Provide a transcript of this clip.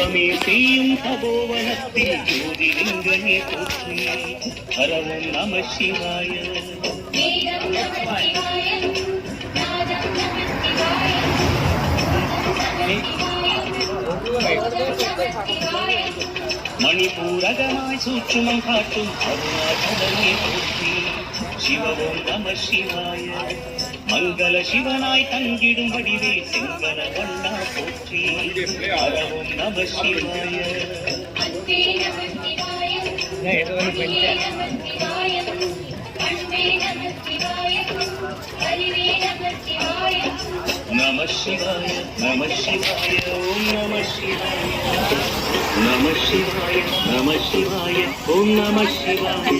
தவமே செய்யும் தபோவனத்தில் ஜோதிலிங்கமே போற்றி. ஹரவும் நம சிவாய. மணிபூரகமாய் சூட்சுமம் காட்டும் அருணாச்சலமே போற்றி. சிவவும் நம சிவாய. மங்கள சிவனாய் தங்கிடும் வடிவே செங்கன வண்ணா போற்றி. ஹரவும் நம சிவாய. நம சிவாய நம சிவாய ஓம் நம சிவாய. நம சிவாய நம சிவாய ஓம் நம சிவாய.